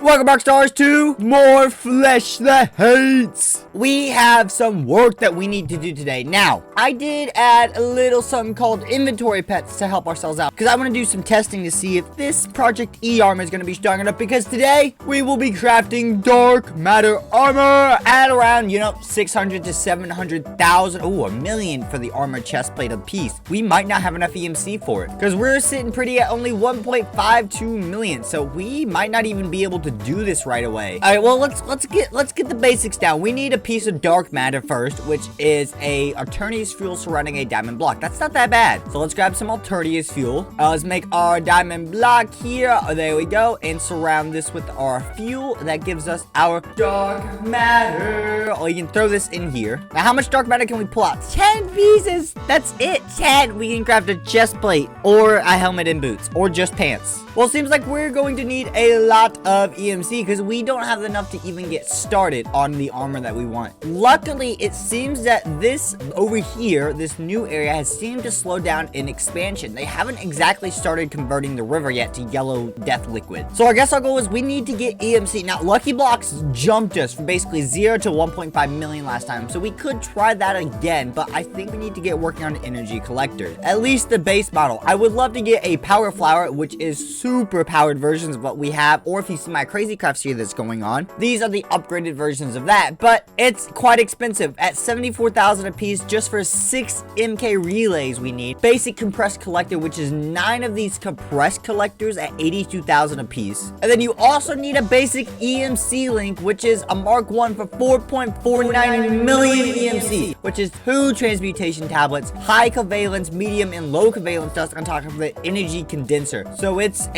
Welcome Rockstars to more Flesh That Hates. We have some work that we need to do today. Now, I did add a little something called inventory pets to help ourselves out, because I want to do some testing to see if this Project E armor is going to be strong enough, because today we will be crafting dark matter armor at around, 600 to 700,000. Oh, a million for the armor chest plate a piece. We might not have enough EMC for it, because we're sitting pretty at only 1.52 million, so we might not even be able to do this right away. All right, well, let's get the basics down. We need a piece of dark matter first, which is a Eternity's fuel surrounding a diamond block. That's not that bad. So let's grab some Eternity's fuel. Let's make our diamond block here. Oh, there we go, and surround this with our fuel. That gives us our dark matter. Oh, you can throw this in here. Now, how much dark matter can we pull out? 10 pieces. That's it. 10. We can craft a chest plate or a helmet and boots or just pants. Well, it seems like we're going to need a lot of EMC because we don't have enough to even get started on the armor that we want. Luckily, it seems that this over here, this new area, has seemed to slow down in expansion. They haven't exactly started converting the river yet to yellow death liquid. So I guess our goal is we need to get EMC. Now, Lucky Blocks jumped us from basically 0 to 1.5 million last time, so we could try that again, but I think we need to get working on an energy collector. At least the base model. I would love to get a power flower, which is super powered versions of what we have, or if you see my crazy crafts here that's going on, these are the upgraded versions of that, but it's quite expensive at 74,000 a piece just for 6 MK relays. We need basic compressed collector, which is 9 of these compressed collectors at 82,000 a piece, and then you also need a basic EMC link, which is a Mark 1 for 4.49 million EMC, which is 2 transmutation tablets, high covalence, medium, and low covalence dust on top of the energy condenser. So it's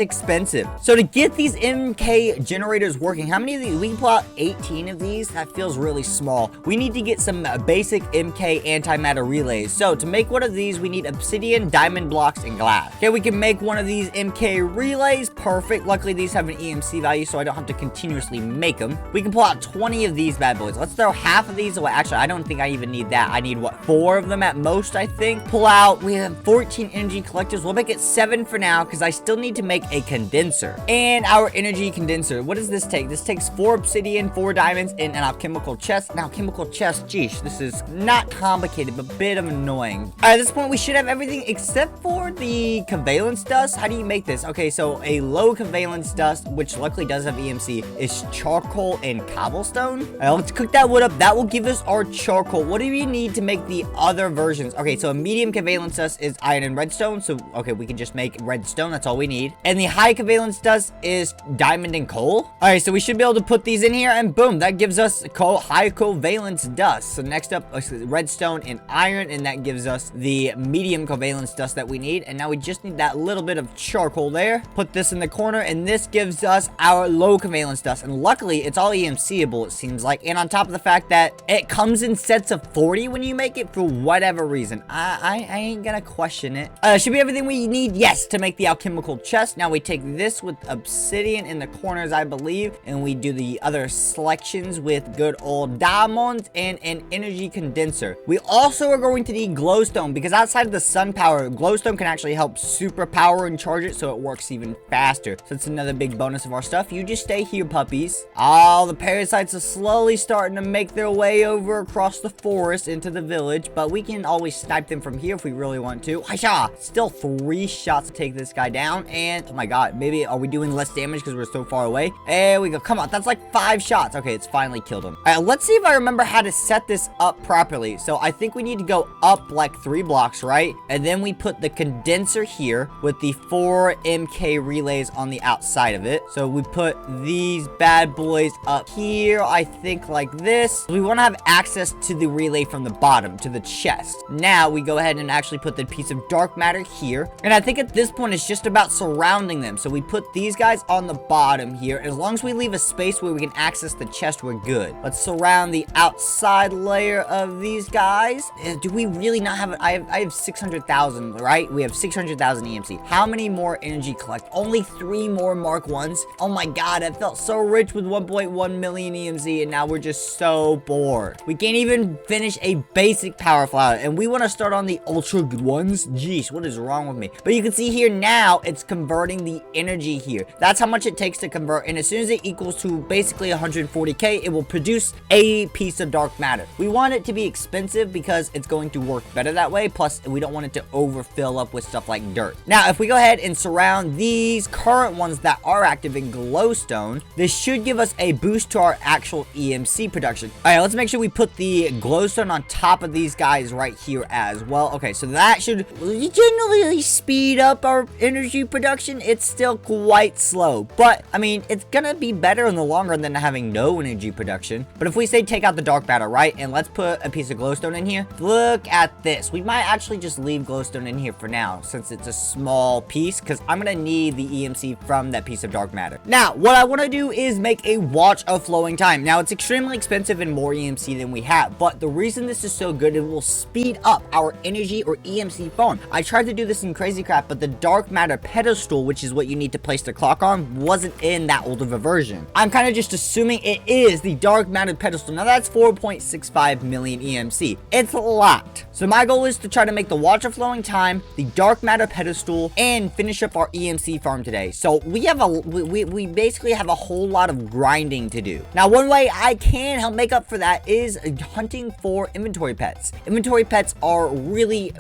expensive. So to get these MK generators working, how many of these? We can pull out 18 of these. That feels really small. We need to get some basic MK antimatter relays. So to make one of these, we need obsidian, diamond blocks, and glass. Okay, we can make one of these MK relays. Perfect. Luckily, these have an EMC value, so I don't have to continuously make them. We can pull out 20 of these bad boys. Let's throw half of these away. Actually, I don't think I even need that. I need, what, 4 of them at most, I think. Pull out, we have 14 energy collectors. We'll make it 7 for now, because I still need to make a condenser. And our energy condenser, what does this take? This takes 4 obsidian, 4 diamonds, and an alchemical chest. Now, alchemical chest, geesh, this is not complicated, but a bit of annoying. All right, at this point, we should have everything except for the covalence dust. How do you make this? Okay, so a low covalence dust, which luckily does have EMC, is charcoal and cobblestone. All right, let's cook that wood up. That will give us our charcoal. What do we need to make the other versions? Okay, so a medium covalence dust is iron and redstone. So, okay, we can just make redstone. That's all we need. And the high covalence dust is diamond and coal. All right, so we should be able to put these in here, and boom, that gives us high covalence dust. So next up, redstone and iron, and that gives us the medium covalence dust that we need. And now we just need that little bit of charcoal there. Put this in the corner, and this gives us our low covalence dust. And luckily, it's all EMCable, it seems like. And on top of the fact that it comes in sets of 40 when you make it for whatever reason. I ain't gonna question it. Should be everything we need, yes, to make the alchemical chest. Now we take this with obsidian in the corners, I believe, and we do the other selections with good old diamonds and an energy condenser. We also are going to need glowstone, because outside of the sun power, glowstone can actually help superpower and charge it so it works even faster. So that's another big bonus of our stuff. You just stay here, puppies. All the parasites are slowly starting to make their way over across the forest into the village, but we can always snipe them from here if we really want to. Hiya! Still 3 shots to take this guy down, and oh my god, maybe are we doing less damage because we're so far away? There we go. Come on, that's like 5 shots. Okay, it's finally killed him. All right, let's see if I remember how to set this up properly. So I think we need to go up like 3 blocks, right? And then we put the condenser here with the 4 MK relays on the outside of it. So we put these bad boys up here, I think, like this. We want to have access to the relay from the bottom to the chest. Now we go ahead and actually put the piece of dark matter here, and I think at this point it's just about surrounding them. So we put these guys on the bottom here. As long as we leave a space where we can access the chest, we're good. Let's surround the outside layer of these guys. Do we really not have it? I have 600,000, right? We have 600,000 EMC. How many more energy collect? Only 3 more Mark 1s. Oh my god, I felt so rich with 1.1 million EMC, and now we're just so bored. We can't even finish a basic power flower, and we want to start on the ultra good ones. Jeez, what is wrong with me? But you can see here now, it's converting the energy here. here. That's how much it takes to convert, and as soon as it equals to basically 140k, it will produce a piece of dark matter. We want it to be expensive because it's going to work better that way, plus we don't want it to overfill up with stuff like dirt. Now, if we go ahead and surround these current ones that are active in glowstone, this should give us a boost to our actual EMC production. Alright, let's make sure we put the glowstone on top of these guys right here as well. Okay, so that should generally speed up our energy production. It's still quite slow, but I mean, it's gonna be better in the long run than having no energy production. But if we say take out the dark matter, right, and let's put a piece of glowstone in here, look at this. We might actually just leave glowstone in here for now since it's a small piece, because I'm gonna need the EMC from that piece of dark matter. Now, what I want to do is make a watch of flowing time. Now, it's extremely expensive and more EMC than we have, but the reason this is so good, it will speed up our energy or EMC farm. I tried to do this in Crazy Craft, but the dark matter pedestal, which is what you need to place the clock on, wasn't in that old of a version. I'm kind of just assuming it is the dark matter pedestal. Now, that's 4.65 million EMC. It's a lot. So my goal is to try to make the watch of flowing time, the dark matter pedestal, and finish up our EMC farm today. So we have we basically have a whole lot of grinding to do. Now, one way I can help make up for that is hunting for inventory pets. Inventory pets are really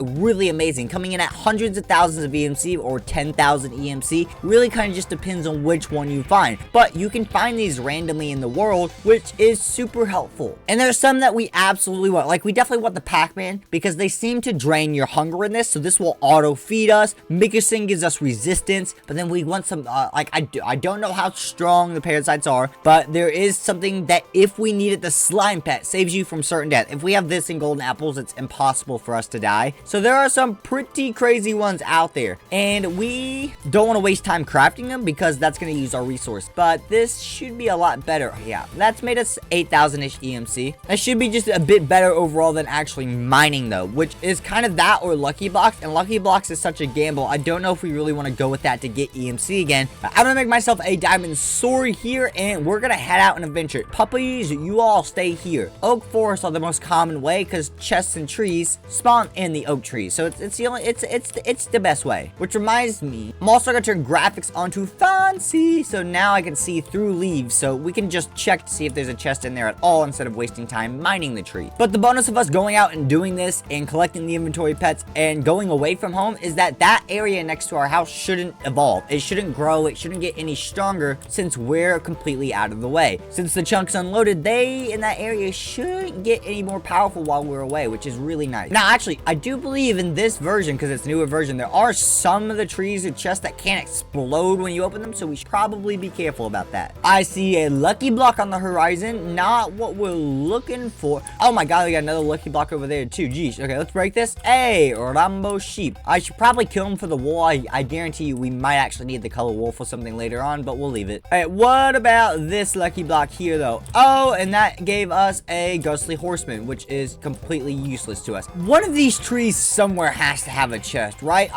amazing, coming in at hundreds of thousands of EMC or 10,000 EMC. Really kind of just depends on which one you find, but you can find these randomly in the world, which is super helpful. And there's some that we absolutely want. Like, we definitely want the Pac-Man because they seem to drain your hunger in this, so this will auto feed us. Mickerson gives us resistance, but then we want some like I don't know how strong the parasites are, but there is something that if we need it, the slime pet saves you from certain death. If we have this in golden apples, it's impossible for us to die. So there are some pretty crazy ones out there, and we don't want to waste time crafting them because that's going to use our resource, but this should be a lot better. Yeah, that's made us 8,000-ish EMC. That should be just a bit better overall than actually mining though, which is kind of that or lucky blocks, and lucky blocks is such a gamble. I don't know if we really want to go with that to get EMC again, but I'm gonna make myself a diamond sword here, and we're gonna head out and adventure. Puppies, you all stay here. Oak forests are the most common way because chests and trees spawn in the oak trees, so it's the best way. Which reminds me, I'm also gonna turn graphics onto fancy, so now I can see through leaves, so we can just check to see if there's a chest in there at all instead of wasting time mining the tree. But the bonus of us going out and doing this and collecting the inventory pets and going away from home is that that area next to our house shouldn't evolve. It shouldn't grow. It shouldn't get any stronger since we're completely out of the way. Since the chunks unloaded, they in that area shouldn't get any more powerful while we're away, which is really nice. Now, actually, I do believe in this version, because it's a newer version, there are some of the trees or chests that can't explode when you open them, so we should probably be careful about that. I see a lucky block on the horizon, not what we're looking for. Oh my god, we got another lucky block over there too. Jeez. Okay, let's break this. Hey, Rambo sheep. I should probably kill him for the wool. I guarantee you we might actually need the color wool for something later on, but we'll leave it. Alright, what about this lucky block here though? Oh, and that gave us a ghostly horseman, which is completely useless to us. One of these trees somewhere has to have a chest, right?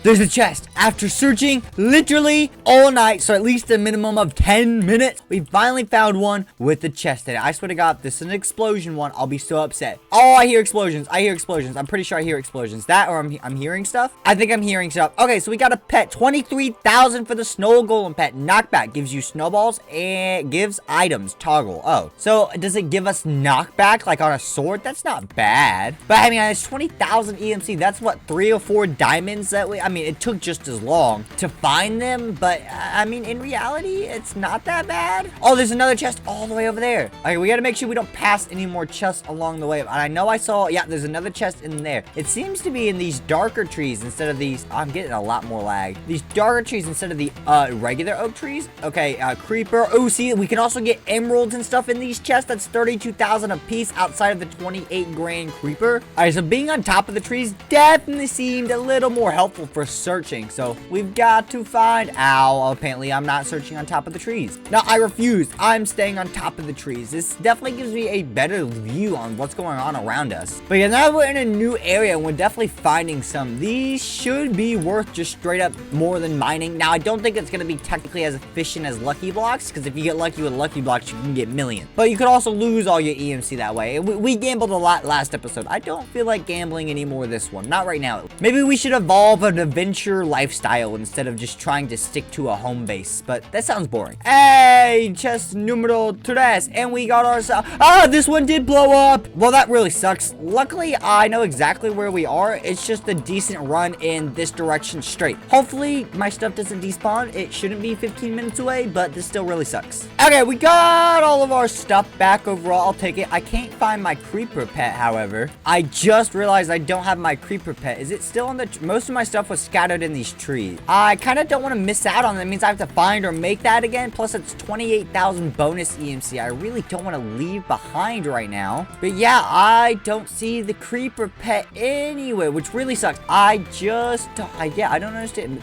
There's a chest. After searching literally all night, so at least a minimum of 10 minutes, we finally found one with the chest in it. I swear to god, if this is an explosion one, I'll be so upset. Oh, I hear explosions. I hear explosions. I'm pretty sure I hear explosions. That or I'm hearing stuff. I think I'm hearing stuff. Okay, so we got a pet. 23,000 for the snow golem pet. Knockback gives you snowballs and gives items. Toggle. Oh, so does it give us knockback like on a sword? That's not bad. But I mean, it's 20,000 EMC. That's what, 3 or 4 diamonds that we. I mean, it took just as long to find them, but I mean, in reality, it's not that bad. Oh, there's another chest all the way over there. Okay, we gotta make sure we don't pass any more chests along the way. And I know I saw, yeah, there's another chest in there. It seems to be in these darker trees instead of these. I'm getting a lot more lag. These darker trees instead of the regular oak trees. Okay, creeper. Oh, see, we can also get emeralds and stuff in these chests. That's 32,000 a piece outside of the 28 grand creeper. All right, so being on top of the trees definitely seemed a little more helpful for searching. So we've got to find. Ow, apparently I'm not searching on top of the trees. No, I refuse. I'm staying on top of the trees. This definitely gives me a better view on what's going on around us. But yeah, now we're in a new area and we're definitely finding some. These should be worth just straight up more than mining. Now, I don't think it's going to be technically as efficient as lucky blocks, because if you get lucky with lucky blocks, you can get millions. But you could also lose all your EMC that way. We gambled a lot last episode. I don't feel like gambling anymore this one. Not right now. Maybe we should evolve an adventure lifestyle instead of just trying to stick to a home base, but that sounds boring. Hey, chest numero tres, and we got ourselves. Ah, this one did blow up. Well, that really sucks. Luckily, I know exactly where we are. It's just a decent run in this direction straight. Hopefully, my stuff doesn't despawn. It shouldn't be 15 minutes away, but this still really sucks. Okay, we got all of our stuff back overall. I'll take it. I can't find my creeper pet, however. I just realized I don't have my creeper pet. Is it still on the... Most of my stuff was scattered in these trees. I kind of don't want to miss out on it. That means I have to find or make that again. Plus, it's 28,000 bonus EMC. I really don't want to leave behind right now. But yeah, I don't see the creeper pet anywhere, which really sucks. I don't understand.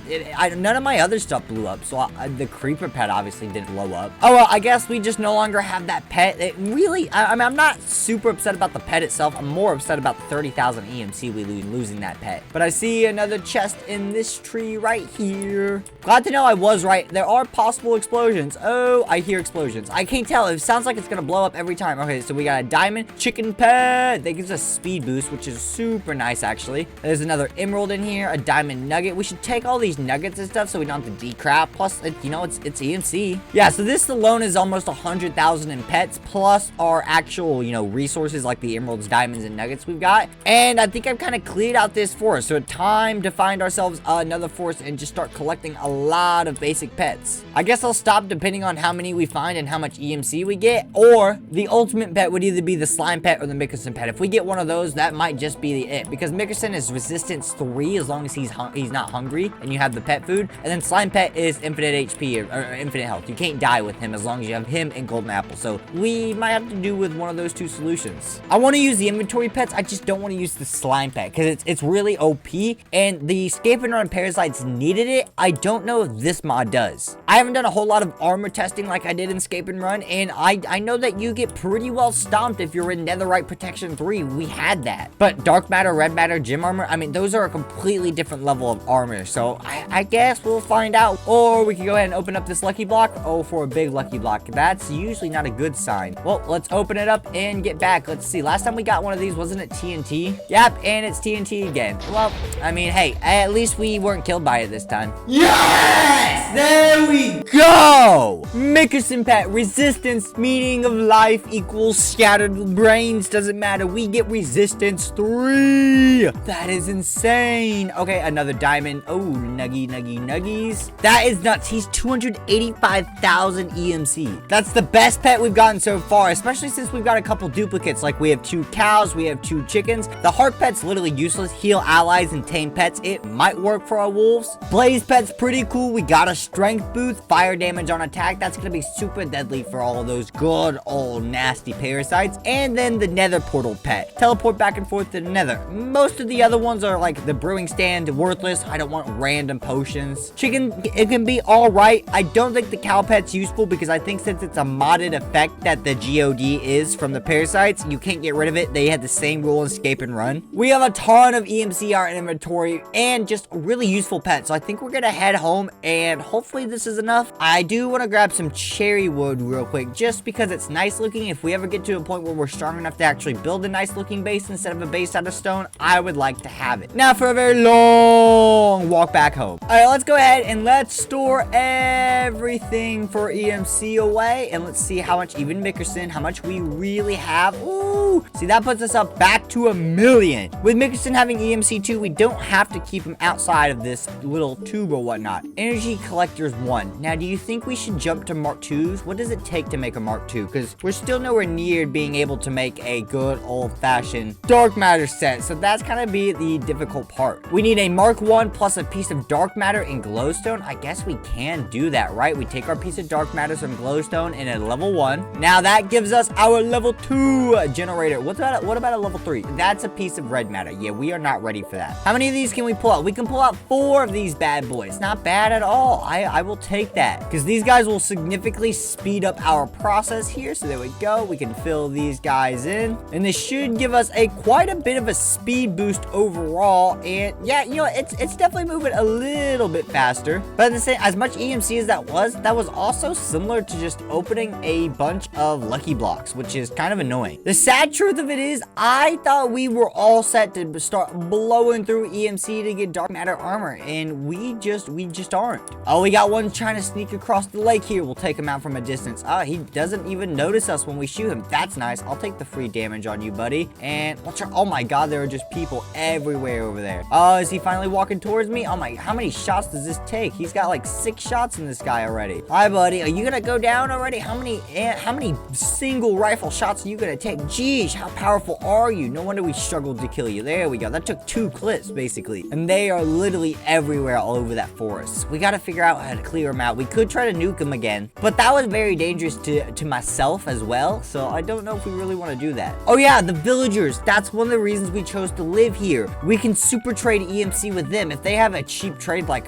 None of my other stuff blew up, so the creeper pet obviously didn't blow up. Oh, well, I guess we just no longer have that pet. It really, I mean, I'm not super upset about the pet itself. I'm more upset about the 30,000 EMC we losing that pet. But I see another chest in this tree right here. Glad to know I was right. There are possible explosions. Oh, I hear explosions. I can't tell. It sounds like it's gonna blow up every time. Okay, so we got a diamond chicken pet. That gives us speed boost, which is super nice, actually. There's another emerald in here, a diamond nugget. We should take all these nuggets and stuff so we don't have to decrap. Plus, you know, it's EMC. Yeah, so this alone is almost 100,000 in pets, plus our actual, you know, resources like the emeralds, diamonds, and nuggets we've got. And I think I've kind of cleared out this forest. So time to find ourselves another forest and just start collecting a lot of basic pets. I guess I'll stop depending on how many we find and how much EMC we get. Or the ultimate pet would either be the slime pet or the Mickerson pet. If we get one of those, that might just be it. Because Mickerson is resistance 3 as long as he's not hungry and you have the pet food. And then slime pet is infinite HP or infinite health. You can't die with him as long as you have him and golden apple. So we might have to do with one of those two solutions. I want to use the inventory pets. I just don't want to use the slime pet because it's really OP. And the escape and run parasites needed it. I don't know if this mod does. I haven't done a whole lot of armor testing like I did in escape and run. And I know that you get pretty well stomped if you're in netherite protection 3. We had that. But dark matter, red matter, gym armor, I mean, those are a completely different level of armor. So I guess we'll find out. Or we can go ahead and open up this lucky block. Oh, for a big lucky block. That's usually not a good sign. Well, let's open it up and get back. Let's see. Last time we got one of these, wasn't it TNT? Yep, and it's TNT again. Well, I mean, hey, at least we weren't killed by it this time. Yes! There we go! Mickerson pet, resistance, meaning of life equals scattered brains. Doesn't matter. We get resistance 3. That is insane. Okay, another diamond. Oh, nuggies. That is nuts. He's 285,000 EMC. That's the best pet we've gotten so far, especially since we've got a couple duplicates. Like we have 2 cows, we have 2 chickens. The heart pet's literally useless. Heal allies and tame pets. It might work for our wolves. Blaze pet's pretty cool. We got a strength boost, fire damage on attack. That's gonna be super deadly for all of those good old nasty parasites. And then the nether portal pet. Teleport back and forth to the nether. Most of the other ones are like the brewing stand, worthless. I don't want random potions. Chicken, it can be all right. I don't think the cow pet's useful because I think since it's a modded effect that the GOD is from the parasites, you can't get rid of it. They had the same rule in escape and run. We have a ton of EMC art in inventory and just really useful pets. So I think we're gonna head home and hopefully this is enough. I do want to grab some cherry wood real quick just because it's nice looking. If we ever get to a point where we're strong enough to actually build a nice looking base instead of a base out of stone, I would like to have it. Now for a very long walk back home. All right, let's go ahead and let's store everything for EMC away and let's see how much, even Mickerson, how much we really have. Ooh, see, that puts us up back to 1,000,000. With Mickerson having EMC 2, we don't have to keep him outside of this little tube or whatnot. Energy collectors 1. Now, do you think we should jump to Mark 2s? What does it take to make a Mark 2? Because we're still nowhere near being able to make a good old-fashioned dark matter set. So that's kind of be the difficult part. We need a Mark 1 plus a piece of dark matter and glowstone. I guess we can do that, right? We take our piece of dark matter, some glowstone, and a level 1. Now that gives us our level 2 generator. What about a level 3? That's a piece of red matter. Yeah, we are not ready for that. How many of these can we pull out? We can pull out 4 of these bad boys. Not bad at all. I will take that because these guys will significantly speed up our process here. So there we go. We can fill these guys in and this should give us quite a bit of a speed boost overall. And yeah, you know, it's definitely moving a little bit faster, but at the same, as much EMC as that was also similar to just opening a bunch of lucky blocks, which is kind of annoying. The sad truth of it is, I thought we were all set to start blowing through EMC to get dark matter armor, and we just aren't. Oh, we got one trying to sneak across the lake here. We'll take him out from a distance. He doesn't even notice us when we shoot him. That's nice. I'll take the free damage on you, buddy. And watch out. Oh my god, there are just people everywhere over there. Oh, is he finally walking towards me? Oh my, how many shots does this take? He's got like 6 shots in this guy already. Hi, buddy. Are you gonna go down already? How many single rifle shots are you gonna take? Jeez, how powerful are you? No wonder we struggled to kill you. There we go. That took 2 clips, basically. And they are literally everywhere all over that forest. We gotta figure out how to clear them out. We could try to nuke them again, but that was very dangerous to myself as well, so I don't know if we really want to do that. Oh yeah, the villagers. That's one of the reasons we chose to live here. We can super trade EMC with them. If they have a cheap trade like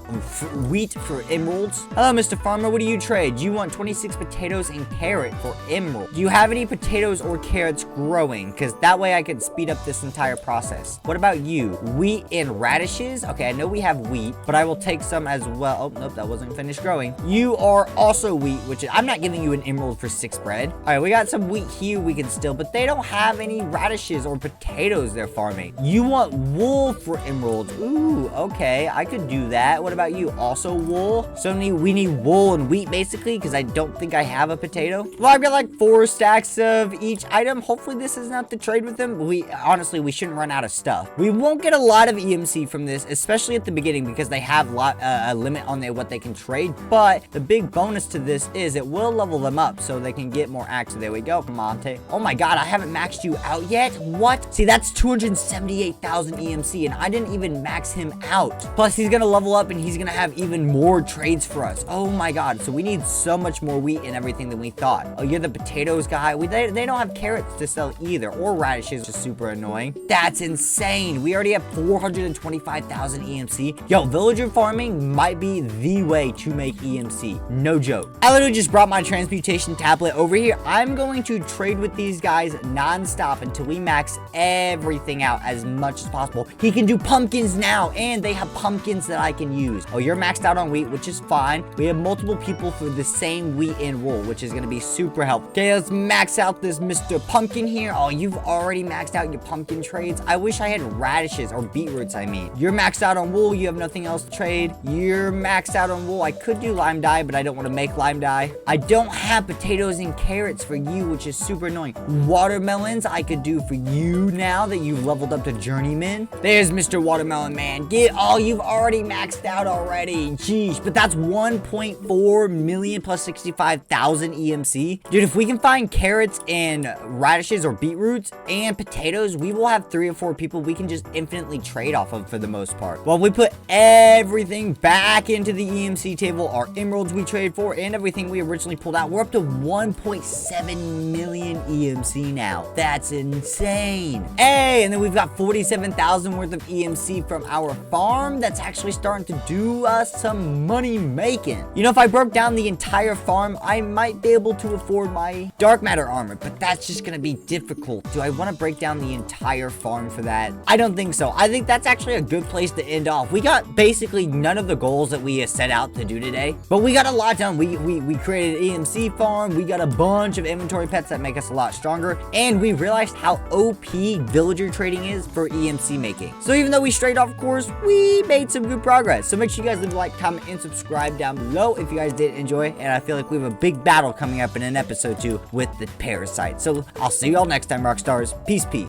wheat for emeralds. Hello, Mr. Farmer. What do you trade? You want 26 potatoes and carrot for emerald. Do you have any potatoes or carrots growing? Because that way I can speed up this entire process. What about you? Wheat and radishes? Okay, I know we have wheat, but I will take some as well. Oh, nope, that wasn't finished growing. You are also wheat, which is, I'm not giving you an emerald for 6 bread. All right, we got some wheat here we can still, but they don't have any radishes or potatoes they're farming. You want wool for emeralds. Ooh, okay, I could do that. What about you? Also wool? So we need wool and wheat basically, because I don't think I have a potato. Well, I've got like 4 stacks of each item. Hopefully this is enough to trade with them. Honestly, we shouldn't run out of stuff. We won't get a lot of EMC from this, especially at the beginning, because they have a limit on what they can trade. But the big bonus to this is it will level them up so they can get more active. There we go, Monte. Oh my god, I haven't maxed you out yet. What? See, that's 278,000 EMC, and I didn't even max him out. Plus, he's gonna level up and he's gonna have even more trades for us. Oh my god, so we need so much more wheat and everything than we thought. Oh, you're the potatoes guy. They don't have carrots to sell either, or radishes, which is super annoying. That's insane. We already have 425,000 EMC. Yo, villager farming might be the way to make EMC. No joke. I literally just brought my transmutation tablet over here. I'm going to trade with these guys non-stop until we max everything out as much as possible. He can do pumpkins now, and they have pumpkins that I can use. Oh, you're maxed out on wheat, which is fine. We have multiple people for the same wheat and wool, which is going to be super helpful. Okay, let's max out this Mr. Pumpkin here. Oh, you've already maxed out your pumpkin trades. I wish I had radishes or beetroots, I mean. You're maxed out on wool. You have nothing else to trade. You're maxed out on wool. I could do lime dye, but I don't want to make lime dye. I don't have potatoes and carrots for you, which is super annoying. Watermelons I could do for you now that you've leveled up to journeyman. There's Mr. Watermelon Man. You've already maxed out already. Jeez, but that's 1.4 million plus 65,000 EMC. Dude, if we can find carrots and radishes or beetroots and potatoes, we will have 3 or 4 people we can just infinitely trade off of for the most part. Well, we put everything back into the EMC table, our emeralds we trade for, and everything we originally pulled out. We're up to 1.7 million EMC now. That's insane. Hey, and then we've got 47,000 worth of EMC from our farm. That's actually starting to do us some money making. You know, if I broke down the entire farm, I might be able to afford my dark matter armor, but that's just gonna be difficult. Do I want to break down the entire farm for that? I don't think so. I think that's actually a good place to end off. We got basically none of the goals that we set out to do today, but we got a lot done. We created an EMC farm. We got a bunch of inventory pets that make us a lot stronger, and we realized how OP villager trading is for EMC making. So even though we strayed off course, we made some good progress. So make sure you guys leave a like, comment, and subscribe down below if you guys did enjoy. And I feel like we have a big battle coming up in an episode 2 with the Parasite. So I'll see you all next time, Rockstars. Peace, peace.